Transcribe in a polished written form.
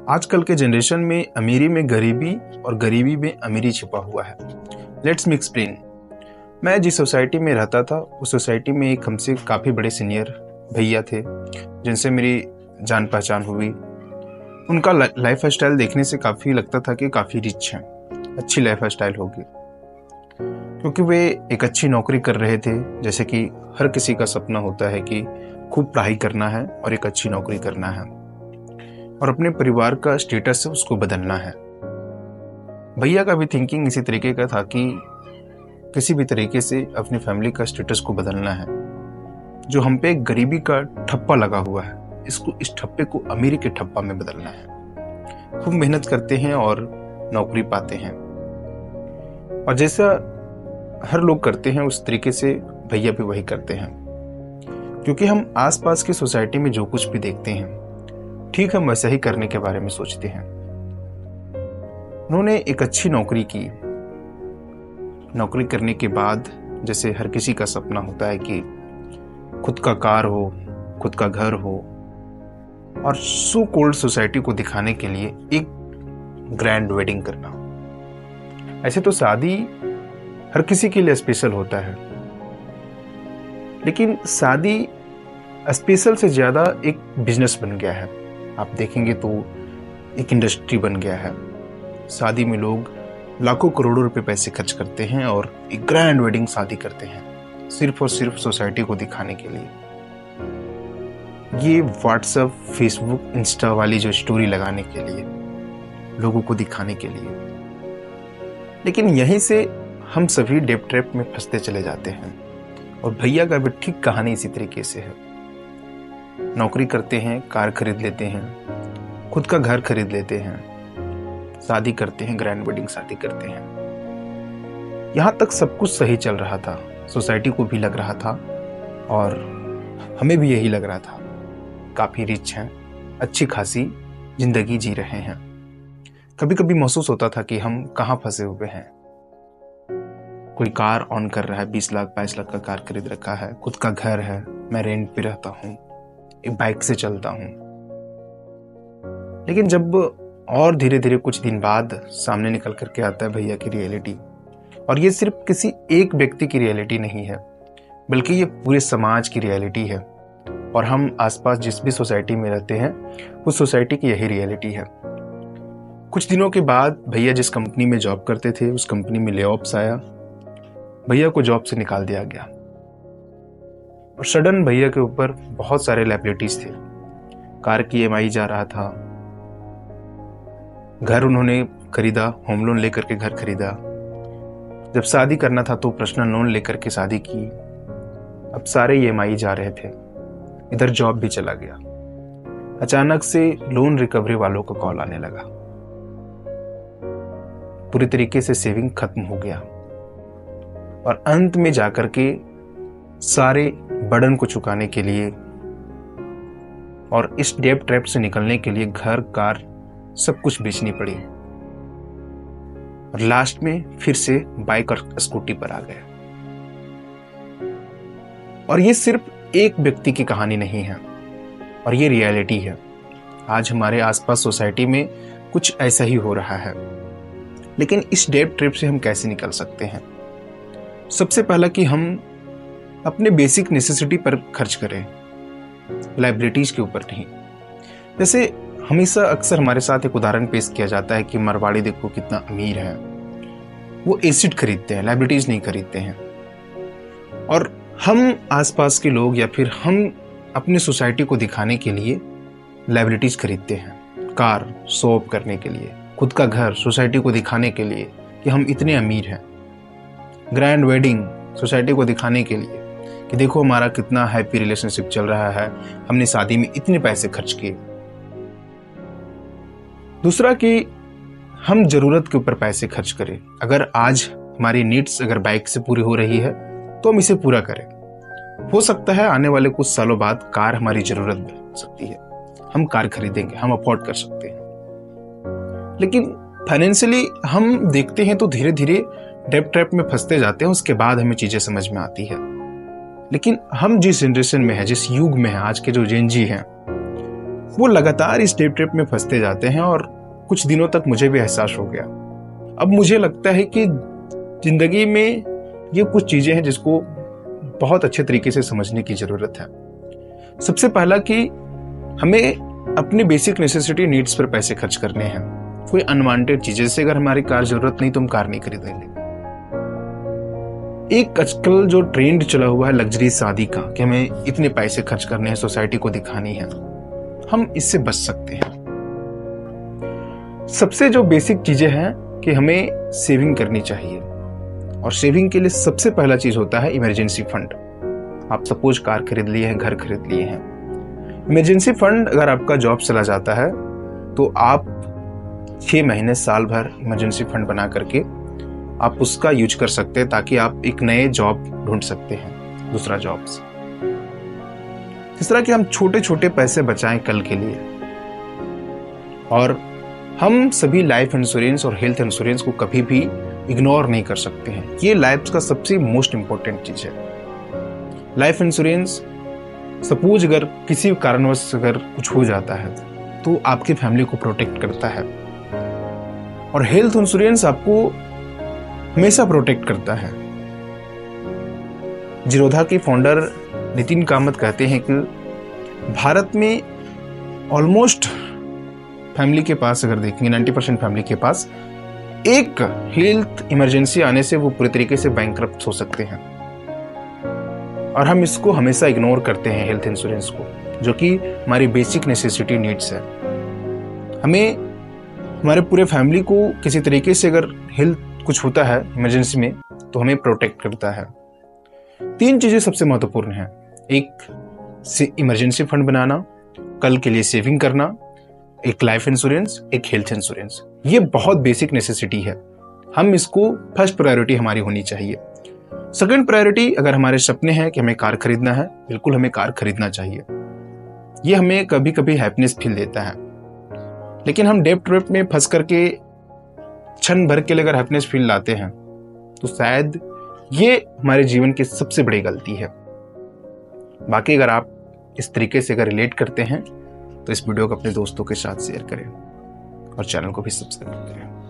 आजकल के जनरेशन में अमीरी में गरीबी और गरीबी में अमीरी छिपा हुआ है। Let's me explain. मैं जिस सोसाइटी में रहता था उस सोसाइटी में एक हमसे काफ़ी बड़े सीनियर भैया थे जिनसे मेरी जान पहचान हुई। उनका लाइफ स्टाइल देखने से काफ़ी लगता था कि काफ़ी रिच हैं, अच्छी लाइफ स्टाइल होगी, क्योंकि वे एक अच्छी नौकरी कर रहे थे। जैसे कि हर किसी का सपना होता है कि खूब पढ़ाई करना है और एक अच्छी नौकरी करना है और अपने परिवार का स्टेटस उसको बदलना है। भैया का भी थिंकिंग इसी तरीके का था कि किसी भी तरीके से अपनी फैमिली का स्टेटस को बदलना है। जो हम पे गरीबी का ठप्पा लगा हुआ है, इस ठप्पे को अमीरी के ठप्पा में बदलना है। खूब मेहनत करते हैं और नौकरी पाते हैं, और जैसा हर लोग करते हैं उस तरीके से भैया भी वही करते हैं। क्योंकि हम आसपास की सोसाइटी में जो कुछ भी देखते हैं, ठीक हम वैसा ही करने के बारे में सोचते हैं। उन्होंने एक अच्छी नौकरी की। नौकरी करने के बाद जैसे हर किसी का सपना होता है कि खुद का कार हो, खुद का घर हो, और सो कोल्ड सोसाइटी को दिखाने के लिए एक ग्रैंड वेडिंग करना। ऐसे तो शादी हर किसी के लिए स्पेशल होता है, लेकिन शादी स्पेशल से ज़्यादा एक बिजनेस बन गया है। आप देखेंगे तो एक इंडस्ट्री बन गया है। शादी में लोग लाखों करोड़ों रुपए पैसे खर्च करते हैं और एक ग्रैंड वेडिंग शादी करते हैं, सिर्फ और सिर्फ सोसाइटी को दिखाने के लिए। ये व्हाट्सएप, फेसबुक, इंस्टा वाली जो स्टोरी लगाने के लिए, लोगों को दिखाने के लिए। लेकिन यहीं से हम सभी डेप ट्रैप में फंसते चले जाते हैं, और भैया का भी ठीक कहानी इसी तरीके से है। नौकरी करते हैं, कार खरीद लेते हैं, खुद का घर खरीद लेते हैं, शादी करते हैं, ग्रैंड वेडिंग शादी करते हैं। यहां तक सब कुछ सही चल रहा था, सोसाइटी को भी लग रहा था और हमें भी यही लग रहा था। काफी रिच हैं, अच्छी खासी जिंदगी जी रहे हैं। कभी कभी महसूस होता था कि हम कहां फंसे हुए हैं। कोई कार ऑन कर रहा है, 20 लाख 22 लाख का कार खरीद रखा है, खुद का घर है, मैं रेंट पे रहता हूं, एक बाइक से चलता हूं। लेकिन जब और धीरे धीरे कुछ दिन बाद सामने निकल करके आता है भैया की रियलिटी, और ये सिर्फ किसी एक व्यक्ति की रियलिटी नहीं है, बल्कि ये पूरे समाज की रियलिटी है। और हम आसपास जिस भी सोसाइटी में रहते हैं उस सोसाइटी की यही रियलिटी है। कुछ दिनों के बाद भैया जिस कंपनी में जॉब करते थे उस कंपनी में ले ऑफ्स आया। भैया को जॉब से निकाल दिया गया, और सडन भैया के ऊपर बहुत सारे लायबिलिटीज थे। कार की EMI जा रहा था, घर उन्होंने खरीदा, होम लोन लेकर के घर खरीदा। जब शादी करना था तो पर्सनल लोन लेकर के शादी की। अब सारे EMI जा रहे थे, इधर जॉब भी चला गया। अचानक से लोन रिकवरी वालों का कॉल आने लगा। पूरी तरीके से सेविंग खत्म हो गया, और अंत में जाकर के सारे बर्डन को चुकाने के लिए और इस डेप ट्रैप से निकलने के लिए घर, कार, सब कुछ बेचनी पड़ी, और लास्ट में फिर से बाइक और स्कूटी पर आ गए। और ये सिर्फ एक व्यक्ति की कहानी नहीं है, और ये रियलिटी है। आज हमारे आसपास सोसाइटी में कुछ ऐसा ही हो रहा है। लेकिन इस डेप ट्रैप से हम कैसे निकल सकते हैं? सबसे पहला कि हम अपने बेसिक नेसेसिटी पर खर्च करें, लायबिलिटीज के ऊपर नहीं। जैसे हमेशा अक्सर हमारे साथ एक उदाहरण पेश किया जाता है कि मारवाड़ी देखो कितना अमीर है, वो एसिड खरीदते हैं, लायबिलिटीज नहीं खरीदते हैं। और हम आसपास के लोग या फिर हम अपनी सोसाइटी को दिखाने के लिए लायबिलिटीज खरीदते हैं, कार शो ऑफ करने के लिए, खुद का घर सोसाइटी को दिखाने के लिए कि हम इतने अमीर हैं, ग्रैंड वेडिंग सोसाइटी को दिखाने के लिए कि देखो हमारा कितना हैप्पी रिलेशनशिप चल रहा है, हमने शादी में इतने पैसे खर्च किए। दूसरा कि हम जरूरत के ऊपर पैसे खर्च करें। अगर आज हमारी नीड्स अगर बाइक से पूरी हो रही है तो हम इसे पूरा करें। हो सकता है आने वाले कुछ सालों बाद कार हमारी जरूरत बन सकती है, हम कार खरीदेंगे, हम अफोर्ड कर सकते हैं। लेकिन फाइनेंशियली हम देखते हैं तो धीरे धीरे डेप ट्रैप में फंसते जाते हैं, उसके बाद हमें चीजें समझ में आती है। लेकिन हम जिस जनरेशन में है, जिस युग में है, आज के जो जेन जी हैं, वो लगातार इस डेट ट्रैप में फंसते जाते हैं और कुछ दिनों तक मुझे भी एहसास हो गया। अब मुझे लगता है कि जिंदगी में ये कुछ चीजें हैं जिसको बहुत अच्छे तरीके से समझने की जरूरत है। सबसे पहला कि हमें अपनी बेसिक नेसेसिटी नीड्स पर पैसे खर्च करने हैं। कोई अनवांटेड चीजें से अगर हमारी कार जरूरत नहीं तो हम कार नहीं खरीदेंगे। एक आजकल जो ट्रेंड चला हुआ है लग्जरी शादी का कि हमें इतने पैसे खर्च करने हैं, सोसाइटी को दिखानी है, हम इससे बच सकते हैं। सबसे जो बेसिक चीजें हैं कि हमें सेविंग करनी चाहिए और सेविंग के लिए सबसे पहला चीज होता है इमरजेंसी फंड। आप सपोज कार खरीद लिए हैं, घर खरीद लिए हैं, इमरजेंसी फंड अगर आपका जॉब चला जाता है तो आप 6 महीने साल भर इमरजेंसी फंड बना करके आप उसका यूज कर सकते हैं ताकि आप एक नए जॉब ढूंढ सकते हैं, दूसरा जॉब से। इस तरह कि हम छोटे छोटे पैसे बचाएं कल के लिए। और हम सभी लाइफ इंश्योरेंस और हेल्थ इंश्योरेंस को कभी भी इग्नोर नहीं कर सकते हैं। ये लाइफ का सबसे मोस्ट इंपॉर्टेंट चीज है। लाइफ इंश्योरेंस सपोज अगर किसी कारणवश अगर कुछ हो जाता है तो आपकी फैमिली को प्रोटेक्ट करता है, और हेल्थ इंश्योरेंस आपको हमेशा प्रोटेक्ट करता है। जीरोधा के फाउंडर नितिन कामत कहते हैं कि भारत में ऑलमोस्ट फैमिली के पास अगर देखेंगे 90% फैमिली के पास एक हेल्थ इमरजेंसी आने से वो पूरी तरीके से बैंकरप्ट हो सकते हैं। और हम इसको हमेशा इग्नोर करते हैं हेल्थ इंश्योरेंस को, जो कि हमारी बेसिक नेसेसिटी नीड्स है। हमें हमारे पूरे फैमिली को किसी तरीके से अगर हेल्थ कुछ होता है इमरजेंसी में तो हमें प्रोटेक्ट करता है। 3 चीजें सबसे महत्वपूर्ण हैं। एक इमरजेंसी फंड बनाना, कल के लिए सेविंग करना, एक लाइफ इंश्योरेंस, एक हेल्थ इंश्योरेंस। ये बहुत बेसिक नेसेसिटी है। हम इसको फर्स्ट प्रायोरिटी हमारी होनी चाहिए। सेकंड प्रायोरिटी अगर हमारे सपने हैं कि हमें कार खरीदना है, बिल्कुल हमें कार खरीदना चाहिए। ये हमें कभी कभी हैप्पीनेस फील देता है, लेकिन हम डेब्ट ट्रैप में फंस करके क्षण भर के लिए अगर हैप्पीनेस फील लाते हैं तो शायद ये हमारे जीवन की सबसे बड़ी गलती है। बाकी अगर आप इस तरीके से अगर रिलेट करते हैं तो इस वीडियो को अपने दोस्तों के साथ शेयर करें और चैनल को भी सब्सक्राइब करें।